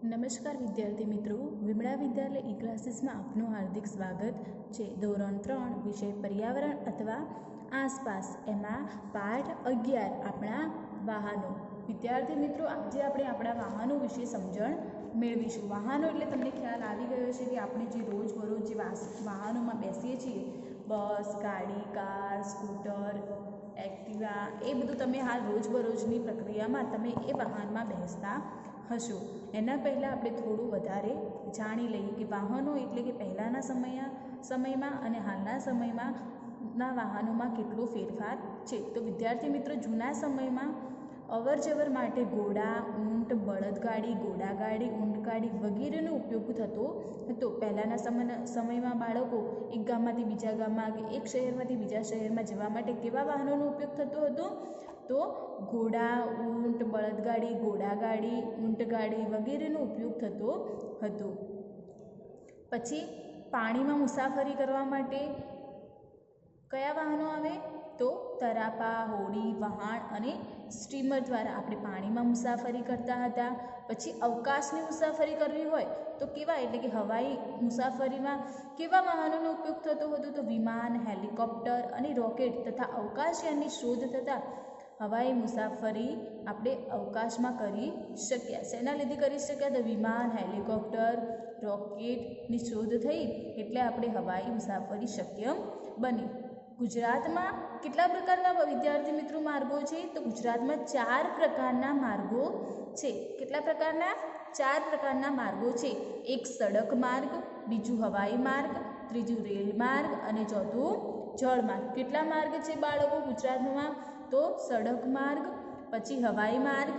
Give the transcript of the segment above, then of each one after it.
નમસ્કાર વિદ્યાર્થી મિત્રો, વિમળા વિદ્યાલય ઈ ક્લાસીસમાં આપનું હાર્દિક સ્વાગત છે। ધોરણ 3 વિષય પર્યાવરણ અથવા આસપાસ, એમાં પાઠ 11 આપણા વાહનો। વિદ્યાર્થી મિત્રો, આજે આપણે આપણા વાહનો વિશે સમજણ મેળવીશું। વાહનો એટલે તમને ખ્યાલ આવી ગયો છે કે આપણે જે રોજબરોજ જે વાહનોમાં બેસીએ છીએ, બસ, ગાડી, કાર, સ્કૂટર, એક્ટિવા, એ બધું તમે હાલ રોજબરોજની પ્રક્રિયામાં તમે એ વાહનમાં બેસતા હશો। એના પહેલાં આપણે થોડું વધારે જાણી લઈએ કે વાહનો એટલે કે પહેલાંના સમયમાં અને હાલના સમયમાં વાહનોમાં કેટલો ફેરફાર છે। તો વિદ્યાર્થી મિત્રો, જૂના સમયમાં અવર જવર માટે ઘોડા, ઊંટ, બળદગાડી, ઘોડાગાડી, ઊંટગાડી વગેરેનો ઉપયોગ થતો હતો। પહેલાંના સમયમાં બાળકો એક ગામમાંથી બીજા ગામમાં કે એક શહેરમાંથી બીજા શહેરમાં જવા માટે કેવા વાહનોનો ઉપયોગ થતો હતો? તો ઘોડા, ઊંટ, બળદગાડી, ઘોડાગાડી, ઊંટગાડી વગેરેનો ઉપયોગ થતો હતો। પછી પાણીમાં મુસાફરી કરવા માટે કયા વાહનો આવે? તો તરાપા, હોડી, વહાણ અને સ્ટીમર દ્વારા આપણે પાણીમાં મુસાફરી કરતા હતા। પછી અવકાશની મુસાફરી કરવી હોય તો કેવા, એટલે કે હવાઈ મુસાફરીમાં કેવા વાહનોનો ઉપયોગ થતો હતો? તો વિમાન, હેલિકોપ્ટર અને રોકેટ તથા અવકાશયાનની શોધ થતાં હવાઈ મુસાફરી આપણે અવકાશમાં કરી શક્યા। શેના લીધે કરી શક્યા? તો વિમાન, હેલિકોપ્ટર, રોકેટની શોધ થઈ એટલે આપણે હવાઈ મુસાફરી શક્ય બની। ગુજરાતમાં કેટલા પ્રકારના વિદ્યાર્થી મિત્રો માર્ગો છે? તો ગુજરાતમાં 4 પ્રકારના માર્ગો છે। કેટલા પ્રકારના? 4 પ્રકારના માર્ગો છે। એક સડક માર્ગ, બીજું હવાઈ માર્ગ, ત્રીજું રેલ માર્ગ અને ચોથું જળ માર્ગ। કેટલા માર્ગ છે બાળકો ગુજરાતમાં? તો સડક માર્ગ, પછી હવાઈ માર્ગ,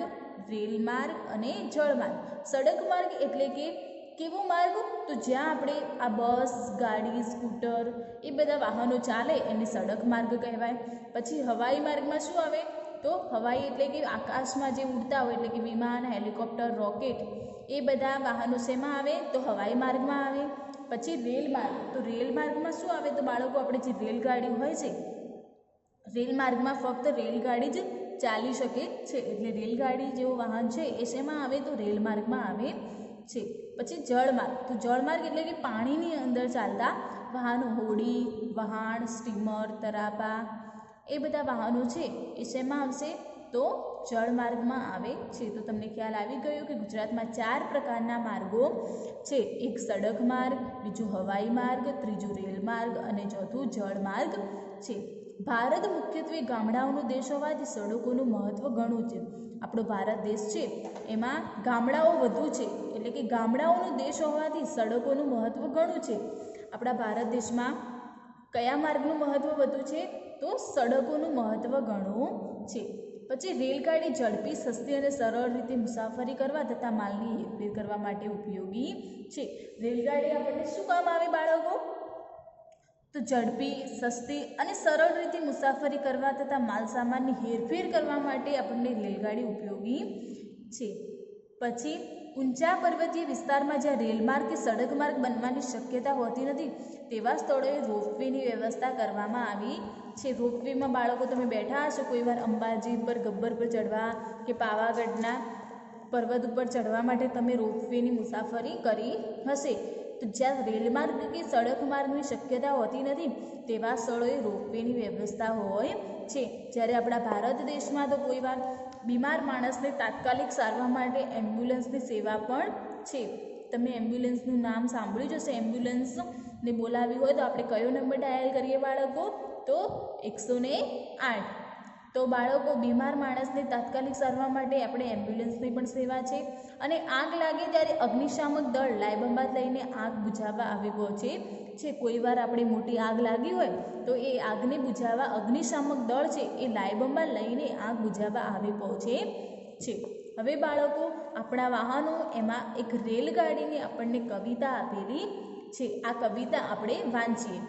રેલ માર્ગ અને જળ માર્ગ। સડક માર્ગ એટલે કે કેવો માર્ગ? તો જ્યાં આપણે આ બસ, ગાડી, સ્કૂટર એ બધા વાહનો ચાલે એને સડક માર્ગ કહેવાય। પછી હવાઈ માર્ગમાં શું આવે? તો હવાઈ એટલે કે આકાશમાં જે ઉડતા હોય, એટલે કે વિમાન, હેલિકોપ્ટર, રોકેટ એ બધા વાહનો શેમાં આવે? તો હવાઈ માર્ગમાં આવે। પછી રેલ માર્ગ, તો રેલ માર્ગમાં શું આવે? તો બાળકો આપણે જે રેલગાડી હોય છે, રેલ માર્ગમાં ફક્ત રેલગાડી જ ચાલી શકે છે, એટલે રેલગાડી જેવો વાહન છે એ શેમાં આવે? તો રેલ માર્ગમાં આવે છે। પછી જળમાર્ગ, તો જળમાર્ગ એટલે કે પાણીની અંદર ચાલતા વાહનો, હોડી, વહાણ, સ્ટીમર, તરાપા એ બધા વાહનો છે એ શેમાં આવશે? તો જળમાર્ગમાં આવે છે। તો તમને ખ્યાલ આવી ગયો કે ગુજરાતમાં 4 પ્રકારના માર્ગો છે। એક સડક માર્ગ, બીજું હવાઈ માર્ગ, ત્રીજું રેલ માર્ગ અને ચોથું જળમાર્ગ છે। ભારત મુખ્યત્વે ગામડાઓનો દેશ હોવાથી સડકોનું મહત્વ ઘણું છે। આપણો ભારત દેશ છે એમાં ગામડાઓ વધુ છે, એટલે કે ગામડાઓનો દેશ હોવાથી સડકોનું મહત્વ ઘણું છે। આપણા ભારત દેશમાં કયા માર્ગનું મહત્વ વધુ છે? તો સડકોનું મહત્વ ઘણું છે। પછી રેલગાડી ઝડપી, સસ્તી અને સરળ રીતે મુસાફરી કરવા તથા માલની હેરફેર કરવા માટે ઉપયોગી છે। રેલગાડી આપણને શું કામ આવે બાળકો? તો ઝડપી, સસ્તી અને સરળ રીતે મુસાફરી કરવા તથા માલ સામાનની હેરફેર કરવા માટે આપણને રેલગાડી ઉપયોગી છે। પછી ઊંચા પર્વતીય વિસ્તારમાં જ્યાં રેલમાર્ગ કે સડક માર્ગ બનવાની શક્યતા હોતી નથી તેવા સ્થળોએ રોપવેની વ્યવસ્થા કરવામાં આવી છે। રોપવેમાં બાળકો તમે બેઠા હશો કોઈ વાર, અંબાજી પર, ગબ્બર પર ચડવા કે પાવાગઢના પર્વત ઉપર ચડવા માટે તમે રોપવેની મુસાફરી કરી હશે। તો જ્યાં રેલમાર્ગ કે સડક માર્ગની શક્યતા હોતી નથી તેવા સ્થળોએ રોપવેની વ્યવસ્થા હોય છે। જ્યારે આપણા ભારત દેશમાં તો કોઈ વાર બીમાર માણસને તાત્કાલિક સારવાર માટે એમ્બ્યુલન્સની સેવા પણ છે। તમે એમ્બ્યુલન્સનું નામ સાંભળ્યું જ હશે। એમ્બ્યુલન્સને બોલાવી હોય તો આપણે કયો નંબર ડાયલ કરીએ બાળકો? તો 108। તો બાળકો, બીમાર માણસને તાત્કાલિક સારવાર માટે આપણે એમ્બ્યુલન્સની પણ સેવા છે। અને આગ લાગે ત્યારે અગ્નિશામક દળ લાયબંબા લઈને આગ બુઝાવવા આવી પહોંચે છે। કોઈ વાર આપણે મોટી આગ લાગી હોય તો એ આગને બુઝાવવા અગ્નિશામક દળ છે એ લાયબંબા લઈને આગ બુઝાવવા આવી પહોંચે છે। હવે બાળકો, આપણા વાહનો એમાં એક રેલગાડીની આપણને કવિતા આપેલી છે। આ કવિતા આપણે વાંચીએ।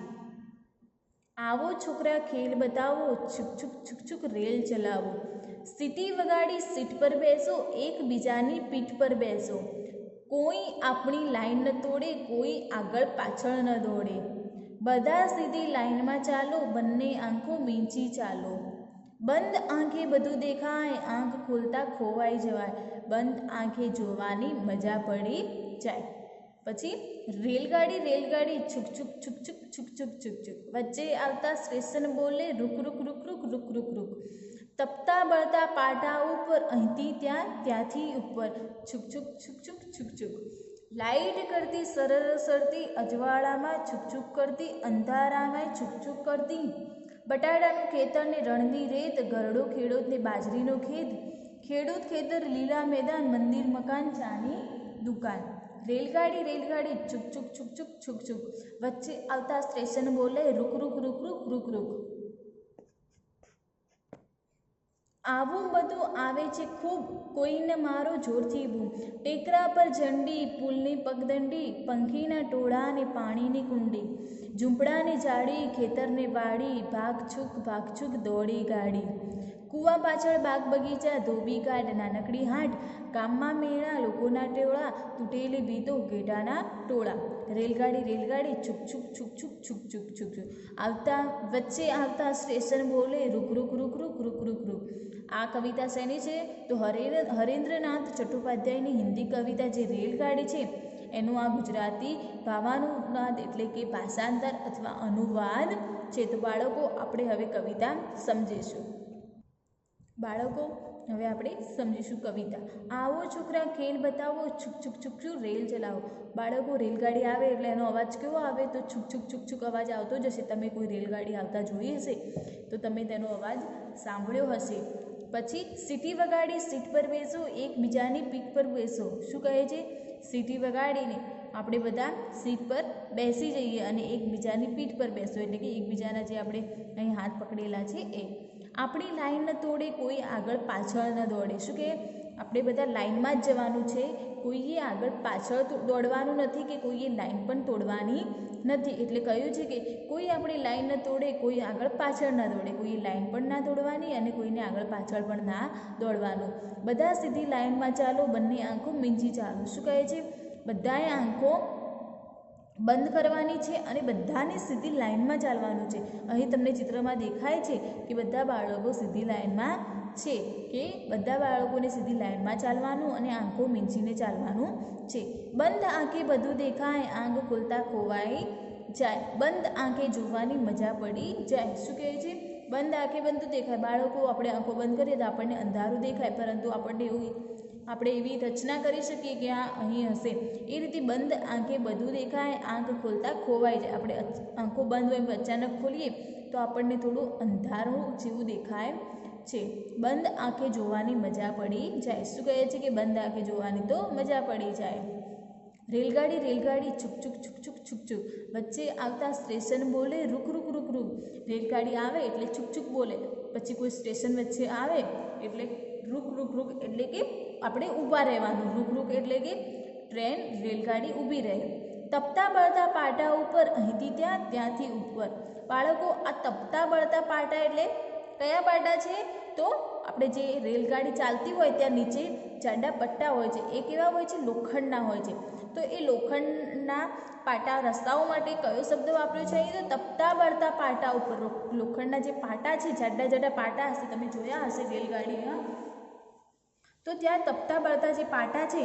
આવો છોકરા ખેલ બતાવો, છુક છુક છુક છુક રેલ ચલાવો, સીટી વગાડી સીટ પર બેસો, એકબીજાની પીઠ પર બેસો, કોઈ આપણી લાઈન ન તોડે, કોઈ આગળ પાછળ ન દોડે, બધા સીધી લાઈનમાં ચાલો, બંને આંખો મીંચી ચાલો, બંધ આંખે બધું દેખાય, આંખ ખોલતા ખોવાઈ જવાય, બંધ આંખે જોવાની મજા પડી જાય. પછી રેલગાડી રેલગાડી છુક છુક છુક છુક છુક છુક છુક છુક, વચ્ચે આવતા સ્ટેશન બોલે રૂક રૂક રૂક રૂક રૂક રૂક રૂક, તપતા બળતા પાટા ઉપર અહીંથી ત્યાં ત્યાંથી ઉપર છુક છુક છુક છુક છુક છુક, લાઈટ કરતી સરળ સરતી અજવાળામાં છુક છુક કરતી અંધારામાં છુક છુક કરતી, બટાટાનું ખેતર ને રણની રેત, ગરડો ખેડૂત ને બાજરીનો ખેત, ખેડૂત ખેતર લીલા મેદાન, મંદિર મકાન ચાની દુકાન. રેલગાડી રેલગાડી છુક છુક છુક છુક છુક છુક, વચ્ચે આવતા સ્ટેશન બોલે રૂક રૂક રૂક રૂક રૂક રૂક. આવું બધું આવે છે ખૂબ, કોઈને મારો જોરથી બૂમ, ટેકરા પર ઝંડી, પુલની પગદંડી, પંખીના ટોળા ને પાણીની કુંડી, ઝૂંપડાની જાળી, ખેતરને વાડી, ભાગછુક દોડી ગાડી, કૂવા પાછળ બાગ બગીચા, ધોબી ઘાટ, નાનકડી હાટ, ગામમાં મેળા, લોકોના ટોળા, તૂટેલી ભીતો, ઘેટાના ટોળા. રેલગાડી રેલગાડી છુક છુક છુક છુક છુક છુક છુક છુક, વચ્ચે આવતા સ્ટેશન બોલે રૂક રૂક રૂક રૂક રૂક રૂક રૂક. આ કવિતા શેની છે? તો હરેન્દ્રનાથ ચટ્ટોપાધ્યાયની હિન્દી કવિતા જે રેલગાડી છે એનું આ ગુજરાતી ભાવાનુવાદ એટલે કે ભાષાંતર અથવા અનુવાદ છે. તો બાળકો આપણે હવે કવિતા સમજીશું. કવિતા. આવો છોકરા ખેલ બતાવો, છુક છુક છુક છુક રેલ ચલાવો. બાળકો રેલગાડી આવે એટલે એનો અવાજ કેવો આવે? તો છુક છુક છુક છુક અવાજ આવતો જ હશે. તમે કોઈ રેલગાડી આવતા જોઈ હશે તો તમે તેનો અવાજ સાંભળ્યો હશે. પછી સીટી વગાડી સીટ પર બેસો, એકબીજાની પીઠ પર બેસો. શું કહે છે? સીટી વગાડીને આપણે બધા સીટ પર બેસી જઈએ અને એકબીજાની પીઠ પર બેસો, એટલે કે એકબીજાના જે આપણે અહીં હાથ પકડેલા છે એ. આપણી લાઈન ન તોડે, કોઈ આગળ પાછળ ન દોડે. શું કે આપણે બધા લાઈનમાં જ જવાનું છે, કોઈએ આગળ પાછળ દોડવાનું નથી કે કોઈએ લાઈન પણ તોડવાની નથી. એટલે કહ્યું છે કે કોઈ આપણી લાઈન ન તોડે, કોઈ આગળ પાછળ ના દોડે, કોઈએ લાઈન પણ ના તોડવાની અને કોઈને આગળ પાછળ પણ ના દોડવાનું. બધા સીધી લાઈનમાં ચાલો, બંને આંખો મીંચી ચાલો. શું કહે છે? બધાએ આંખો બંધ કરવાની છે અને બધાને સીધી લાઈનમાં ચાલવાનું છે. અહીં તમને ચિત્રમાં દેખાય છે કે બધા બાળકો સીધી લાઈનમાં છે, કે બધા બાળકોને સીધી લાઈનમાં ચાલવાનું અને આંખો મીંચીને ચાલવાનું છે. બંધ આંખે બધું દેખાય, આંખ ખોલતા ખોવાઈ જાય, બંધ આંખે જોવાની મજા પડી જાય. શું કહે છે? બંધ આંખે બધું દેખાય. બાળકો આપણે આંખો બંધ કરીએ તો આપણને અંધારું દેખાય, પરંતુ આપણે એવી રચના કરી શકીએ કે આ અહીં હશે. એ રીતે બંધ આંખે બધું દેખાય, આંખ ખોલતા ખોવાઈ જાય. આપણે આંખો બંધ હોય અચાનક ખોલીએ તો આપણને થોડું અંધારું જેવું દેખાય છે. બંધ આંખે જોવાની મજા પડી જાય. શું કહે છે? કે બંધ આંખે જોવાની તો મજા પડી જાય. રેલગાડી રેલગાડી છુક છુક છુક છુક છુક છુક, વચ્ચે આવતા સ્ટેશન બોલે રૂક રૂક રૂક રૂક. રેલગાડી આવે એટલે છુક છુક બોલે, પછી કોઈ સ્ટેશન વચ્ચે આવે એટલે રૂક રૂક રૂક એટલે કે આપણે ઊભા રહેવાનું. રૂક રૂક એટલે કે ટ્રેન રેલગાડી ઊભી રહે. તપતા બળતા પાટા ઉપર અહીંથી ત્યાં ત્યાંથી ઉપર. બાળકો આ તપતા બળતા પાટા એટલે કયા પાટા છે? તો આપણે જે રેલગાડી ચાલતી હોય ત્યાં નીચે જાડા પટ્ટા હોય છે, એ કેવા હોય છે? લોખંડના હોય છે. તો એ લોખંડના પાટા રસ્તાઓ માટે કયો શબ્દ વાપર્યો છે? અહીં તો તપતા બળતા પાટા ઉપર. લોખંડના જે પાટા છે, જાડા જાડા પાટા હશે, તમે જોયા હશે રેલગાડીમાં, તો ત્યાં તપતા બળતા જે પાટા છે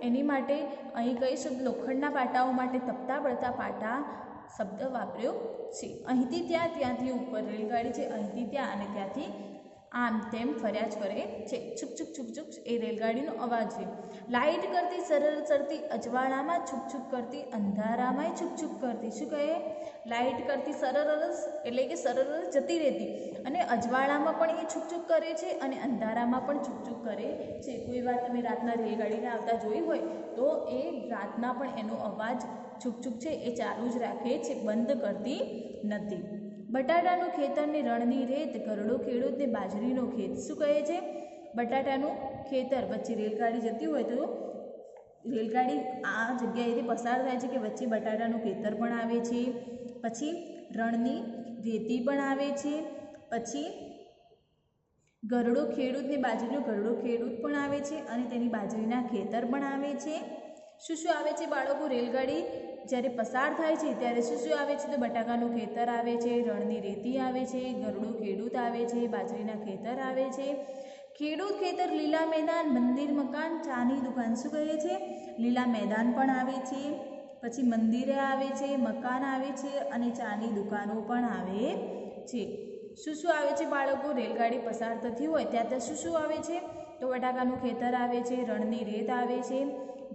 એની માટે અહીં કઈ શબ્દ? લોખંડના પાટાઓ માટે તપતા બળતા પાટા શબ્દ વાપર્યો છે. અહીંથી ત્યાં ત્યાંથી ઉપર. રેલગાડી છે અહીંથી ત્યાં અને ત્યાંથી આમ તેમ ફર્યા જ કરે છે. છુક છુક છુક છુક એ રેલગાડીનો અવાજ છે. લાઈટ કરતી સરળ સરતી અજવાળામાં છુક છુક કરતી અંધારામાં છુક છુક કરતી. શું કહે? લાઈટ કરતી સરસ એટલે કે સરસ જતી રહેતી અને અજવાળામાં પણ એ છુક છુક કરે છે અને અંધારામાં પણ છુક છુક કરે છે. કોઈ વાર તમે રાતના રેલગાડીને આવતા જોઈ હોય તો એ રાતના પણ એનો અવાજ છુક છુક છે એ ચાલુ જ રાખે છે, બંધ કરતી નથી. બટાટાનું ખેતર ને રણની રેત, ગરડો ખેડૂત ને બાજરીનો ખેત. શું કહે છે? બટાટાનું ખેતર, વચ્ચે રેલગાડી જતી હોય તો રેલગાડી આ જગ્યાએથી પસાર થાય છે કે વચ્ચે બટાટાનું ખેતર પણ આવે છે, પછી રણની રેતી પણ આવે છે, પછી ગરડો ખેડૂત ને બાજરીનો ગરડો ખેડૂત પણ આવે છે અને તેની બાજરીના ખેતર પણ આવે છે. શું શું આવે છે બાળકો? રેલગાડી જ્યારે પસાર થાય છે ત્યારે શું શું આવે છે? તો બટાકાનું ખેતર આવે છે, રણની રેતી આવે છે, ગરડો ખેડૂત આવે છે, બાજરીના ખેતર આવે છે, ખેડૂત ખેતર, લીલા મેદાન, મંદિર, મકાન, ચાની દુકાન. શું કહે છે? લીલા મેદાન પણ આવે છે, પછી મંદિરે આવે છે, મકાન આવે છે અને ચાની દુકાનો પણ આવે છે. શું શું આવે છે બાળકો? રેલગાડી પસાર થતી હોય ત્યાં શું શું આવે છે? તો બટાકાનું ખેતર આવે છે, રણની રેત આવે છે,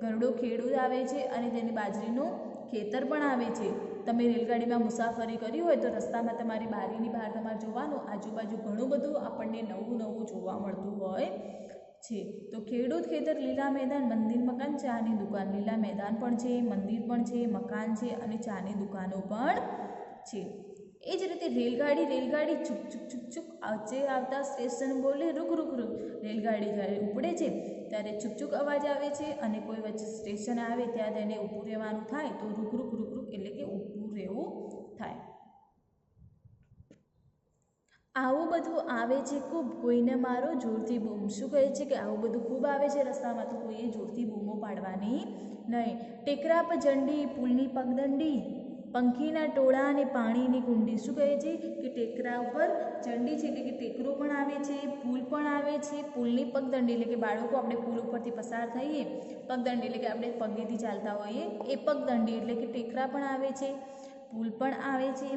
ઘરડો ખેડૂત આવે છે અને તેની બાજરીનું ખેતર પણ આવે છે. તમે રેલગાડીમાં મુસાફરી કરી હોય તો રસ્તામાં તમારી બારીની બહાર તમારે જોવાનું આજુબાજુ ઘણું બધું આપણને નવું નવું જોવા મળતું હોય છે. તો ખેડૂત ખેતર, લીલા મેદાન, મંદિર, મકાન, ચાની દુકાન. લીલા મેદાન પણ છે, મંદિર પણ છે, મકાન છે અને ચાની દુકાનો પણ છે. એ જ રીતે રેલગાડી, રેલગાડી ચૂક ચૂક ચૂક ચૂક વચ્ચે આવતા સ્ટેશન બોલે રૂક રૂક રૂક. રેલગાડી જ્યારે ઉપડે છે ત્યારે ચૂક ચૂક અવાજ આવે છે અને કોઈ વચ્ચે સ્ટેશન આવે ત્યાં તેને ઊભું રહેવાનું થાય તો રૂક રૂક રૂક રૂક એટલે કે ઊભું રહેવું થાય. આવું બધું આવે છે ખૂબ, કોઈને મારો જોરથી બૂમ. શું કહે છે કે આવું બધું ખૂબ આવે છે રસ્તામાં તો કોઈએ જોરથી બૂમો પાડવાની નહીં. ટેકરા પર ઝંડી, પુલની પગદંડી, પંખીના ટોળા અને પાણીની કુંડી. શું કહે છે કે ટેકરા ઉપર ઝંડી છે એટલે કે ટેકરો પણ આવે છે, પુલ પણ આવે છે, પુલની પગદંડી એટલે કે બાળકો આપણે પુલ ઉપરથી પસાર થઈએ, પગદંડી એટલે કે આપણે પગેથી ચાલતા હોઈએ એ પગદંડી એટલે કે ટેકરા પણ આવે છે, પુલ પણ આવે છે,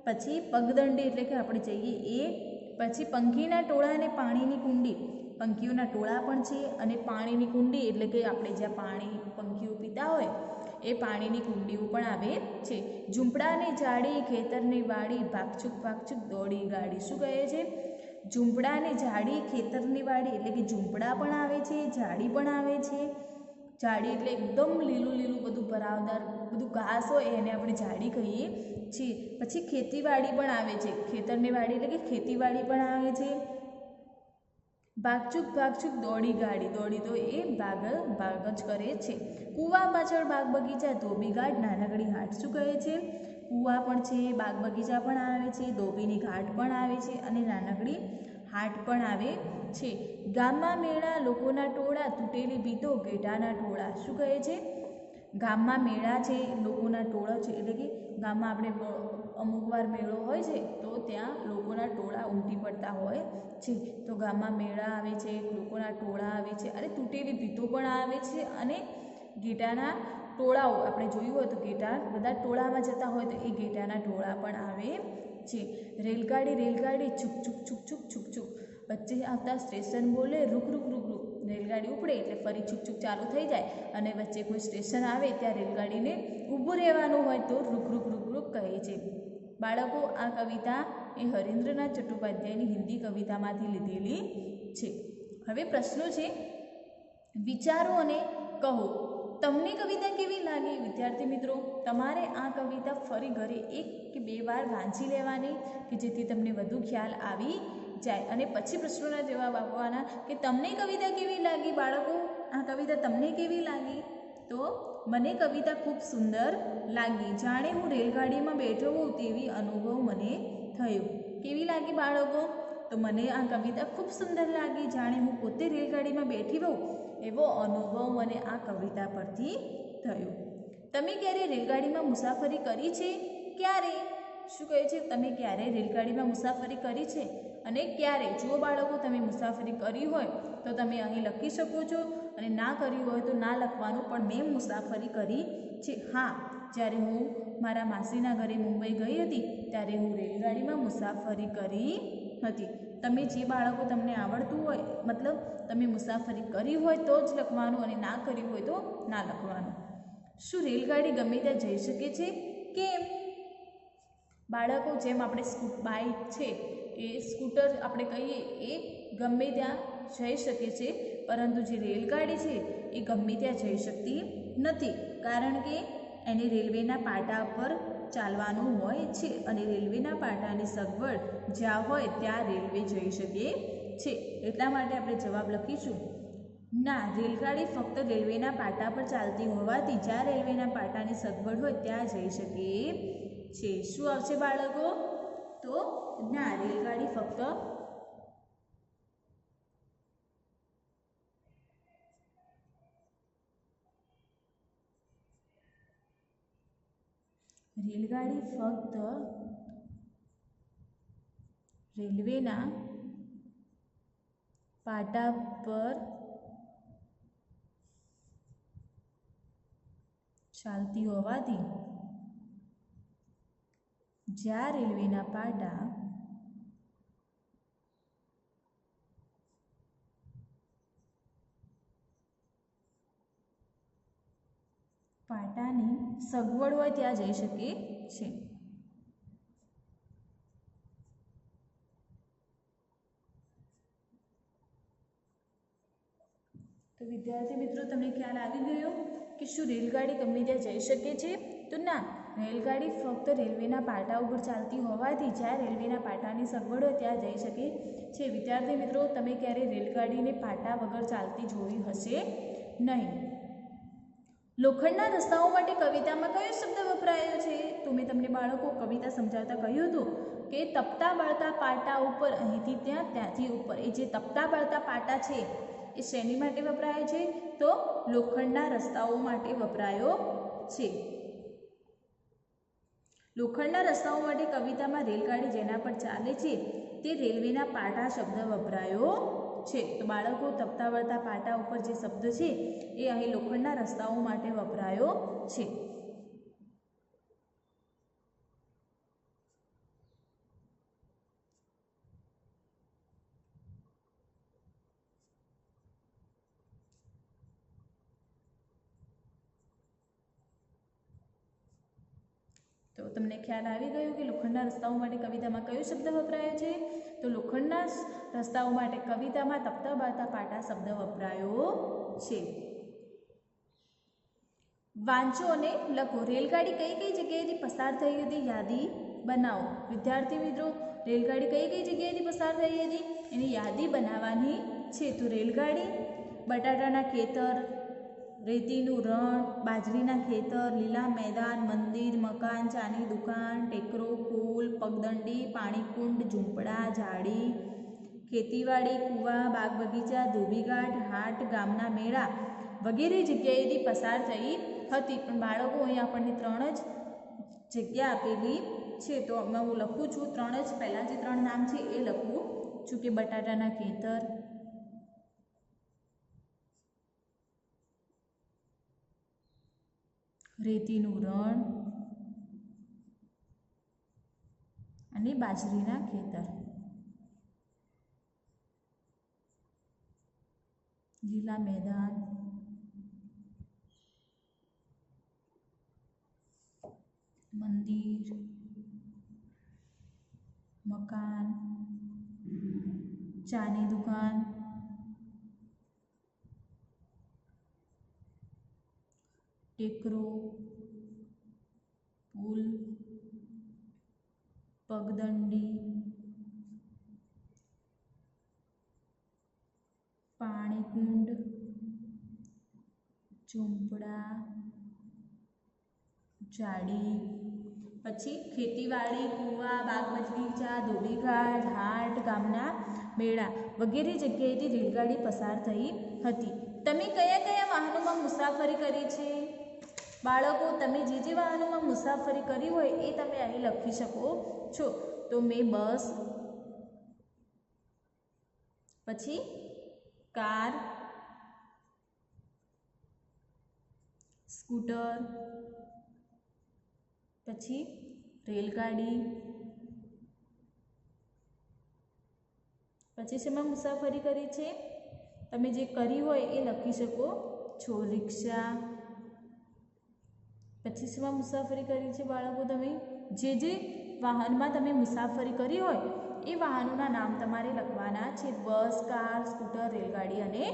પછી પગદંડી એટલે કે આપણે જઈએ એ, પછી પંખીના ટોળા અને પાણીની કુંડી. પંખીઓના ટોળા પણ છે અને પાણીની કુંડી એટલે કે આપણે જ્યાં પાણી પંખીઓ પીતા હોય એ પાણીની કુંડીઓ પણ આવે છે. ઝૂંપડાની ઝાડી, ખેતરની વાડી, ભાગચુક ભાગચુક દોડી ગાડી. શું કહે છે? ઝૂંપડાની ઝાડી, ખેતરની વાડી એટલે કે ઝૂંપડા પણ આવે છે, ઝાડી પણ આવે છે. ઝાડી એટલે એકદમ લીલું લીલું બધું ભરાવદાર બધું ઘાસ હોય એને આપણે ઝાડી કહીએ છીએ. પછી ખેતીવાડી પણ આવે છે, ખેતરની વાડી એટલે કે ખેતીવાડી પણ આવે છે. ભાગચુક ભાગચુક દોડી ગાડી, દોડી તો એ ભાગ જ કરે છે. કૂવા પાછળ બાગ બગીચા, ધોબી ઘાટ, નાનકડી હાટ. શું કહે છે? કૂવા પણ છે, બાગ બગીચા પણ આવે છે, ધોબીની ઘાટ પણ આવે છે અને નાનકડી હાટ પણ આવે છે. ગામમાં મેળા, લોકોના ટોળા, તૂટેલી ભીતો, ઘેટાના ટોળા. શું કહે છે? ગામમાં મેળા છે, લોકોના ટોળા છે એટલે કે ગામમાં આપણે અમુક વાર મેળો હોય છે તો ત્યાં લોકોના ટોળા ઉમટી પડતા હોય છે. તો ગામમાં મેળા આવે છે, લોકોના ટોળા આવે છે અને તૂટેલી ભીતો પણ આવે છે અને ઘેટાના ટોળાઓ આપણે જોયું હોય તો ઘેટા બધા ટોળામાં જતા હોય તો એ ઘેટાના ટોળા પણ આવે છે. રેલગાડી, રેલગાડી છુક છુક છુક છુક છુક છુક. વચ્ચે આવતા સ્ટેશન બોલે રૂક રૂક રૂક રૂક. રેલગાડી ઉપડે એટલે ફરી છુક છુક ચાલુ થઈ જાય અને વચ્ચે કોઈ સ્ટેશન આવે ત્યાં રેલગાડીને ઊભું રહેવાનું હોય તો રૂક રૂક રૂક રૂક કહે છે. બાળકો, આ કવિતા એ હરીન્દ્રનાથ ચટ્ટોપાધ્યાયની હિન્દી કવિતામાંથી લીધેલી છે. હવે પ્રશ્નો છે, વિચારો અને કહો. તમને કવિતા કેવી લાગી? વિદ્યાર્થી મિત્રો, તમારે આ કવિતા ફરી ઘરે 1 કે 2 વાર વાંચી લેવાની કે જેથી તમને વધુ ખ્યાલ આવી જાય અને પછી પ્રશ્નોના જવાબ આપવાના કે તમને કવિતા કેવી લાગી. બાળકો, આ કવિતા તમને કેવી લાગી? તો મને કવિતા ખૂબ સુંદર લાગી, જાણે હું રેલગાડીમાં બેઠો હોઉં તેવી અનુભવ મને થયો. કેવી લાગી બાળકો? તો મને આ કવિતા ખૂબ સુંદર લાગી, જાણે હું પોતે રેલગાડીમાં બેઠી હોઉં એવો અનુભવ મને આ કવિતા પરથી થયો. તમે ક્યારે રેલગાડીમાં મુસાફરી કરી છે? ક્યારે? શું કહે છે? તમે ક્યારે રેલગાડીમાં મુસાફરી કરી છે અને ક્યારે? જો બાળકો તમે મુસાફરી કરી હોય તો તમે અહીં લખી શકો છો અને ના કરી હોય તો ના લખવાનું, પણ મેં મુસાફરી કરી છે. હા, જ્યારે હું મારા માસીના ઘરે મુંબઈ ગઈ હતી ત્યારે હું રેલગાડીમાં મુસાફરી કરી હતી. તમે જે બાળકો તમને આવડતું હોય મતલબ તમે મુસાફરી કરી હોય તો જ લખવાનું અને ના કરી હોય તો ના લખવાનું. શું રેલગાડી ગમે ત્યાં જઈ શકે છે? કેમ? બાળકો, જેમ આપણે બાઇક છે એ સ્કૂટર આપણે કહીએ એ ગમે ત્યાં જઈ શકે છે, પરંતુ જે રેલગાડી છે એ ગમે ત્યાં જઈ શકતી નથી, કારણ કે એને રેલવેના પાટા પર ચાલવાનું હોય છે અને રેલવેના પાટાની સગવડ જ્યાં હોય ત્યાં રેલવે જઈ શકે છે. એટલા માટે આપણે જવાબ લખીશું ના, રેલગાડી ફક્ત રેલવેના પાટા પર ચાલતી હોવાથી જ્યાં રેલવેના પાટાની સગવડ હોય ત્યાં જઈ શકે છે. શું આવશે બાળકો? તો ના, રેલગાડી ફક્ત રેલવેના પાટા પર ચાલતી હોવાથી જ્યાં રેલવેના પાટા પાટાની સગવડ હોય ત્યાં જઈ શકે છે. તો વિદ્યાર્થી મિત્રો, તમને ખ્યાલ આવી ગયો કે શું રેલગાડી ગમે ત્યાં જઈ શકે છે? તો ના, રેલગાડી ફક્ત રેલવેના પાટા ઉપર ચાલતી હોવાથી જ્યાં રેલવેના પાટાની સગવડ હોય ત્યાં જઈ શકે છે. વિદ્યાર્થી મિત્રો, તમે ક્યારે રેલગાડીને પાટા વગર ચાલતી જોઈ હશે નહીં. લોખંડના રસ્તાઓ માટે કવિતામાં કયો શબ્દ વપરાયો છે? તો મેં તમને બાળકો કવિતા સમજાવતા કહ્યું હતું કે તપતા બળતા પાટા ઉપર, અહીંથી ત્યાં, ત્યાંથી ઉપર. એ જે તપતા બળતા પાટા છે એ શેની માટે વપરાય છે? તો લોખંડના રસ્તાઓ માટે વપરાયો છે. લોખંડના રસ્તાઓ માટે કવિતામાં રેલગાડી જેના પર ચાલે છે તે રેલવેના પાટા શબ્દ વપરાયો છે. તો બાળકો, તપતા વળતા પાટા ઉપર જે શબ્દ છે એ અહીં લોખંડના રસ્તાઓ માટે વપરાયો છે. તો તમને ખ્યાલ આવી ગયો કે લોખંડના રસ્તાઓ માટે કવિતામાં કયો શબ્દ વપરાયો છે? તો લોખંડના રસ્તાઓ માટે કવિતામાં તપતા બળતા પાટા શબ્દ વપરાયો છે. વાંચો અને લખો. રેલગાડી કઈ કઈ જગ્યાએથી પસાર થઈ હતી યાદી બનાવો. વિદ્યાર્થી મિત્રો, રેલગાડી કઈ કઈ જગ્યાએથી પસાર થઈ હતી એની યાદી બનાવવાની છે. તો રેલગાડી બટાટાના ખેતર, રેતીનું રણ, બાજરીના ખેતર, લીલા મેદાન, મંદિર, મકાન, ચાની દુકાન, ટેકરો, પુલ, પગદંડી, પાણીકુંડ, ઝૂંપડા, ઝાડી, ખેતીવાડી, કૂવા, બાગ બગીચા, ધોબીઘાટ, હાટ, ગામના મેળા વગેરે જગ્યાએથી પસાર થઈ હતી. પણ બાળકો, અહીં આપણને 3 જ જગ્યા આપેલી છે. તો આમાં હું લખું છું 3 જ, પહેલાં જે 3 નામ છે એ લખું છું કે બટાટાના ખેતર, રેતીનું રણ અને બાજરીના ખેતર. લીલા મેદાન, મંદિર, મકાન, ચાની દુકાન, ટેકરો, પુલ, પગદંડી, પાણીકુંડ, ઝૂંપડા, ઝાડી, પછી ખેતીવાડી, કૂવા, બાગ બગીચા, ધોબીઘાટ, હાટ, ગામના મેળા વગેરે જગ્યાએથી રેલગાડી પસાર થઈ હતી. તમે કયા કયા વાહનોમાં મુસાફરી કરી છે? બાળકો, તમે જે વાહનોમાં મુસાફરી કરી હોય એ તમે અહીં લખી શકો છો. તો મેં બસ, પછી કાર, સ્કૂટર, પછી રેલગાડી, પછી શેમાં મુસાફરી કરી છે? તમે જે કરી હોય એ લખી શકો છો. રિક્ષા. પછી શેમાં મુસાફરી કરી છે બાળકો? તમે જે વાહનમાં તમે મુસાફરી કરી હોય એ વાહનોના નામ તમારે લખવાના છે. બસ, કાર, સ્કૂટર, રેલગાડી અને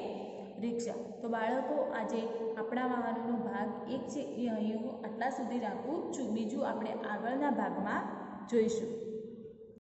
રિક્ષા. તો બાળકો, આજે આપણા વાહનોનો ભાગ 1 છે એ અહીં હું આટલા સુધી રાખું છું. બીજું આપણે આગળના ભાગમાં જોઈશું.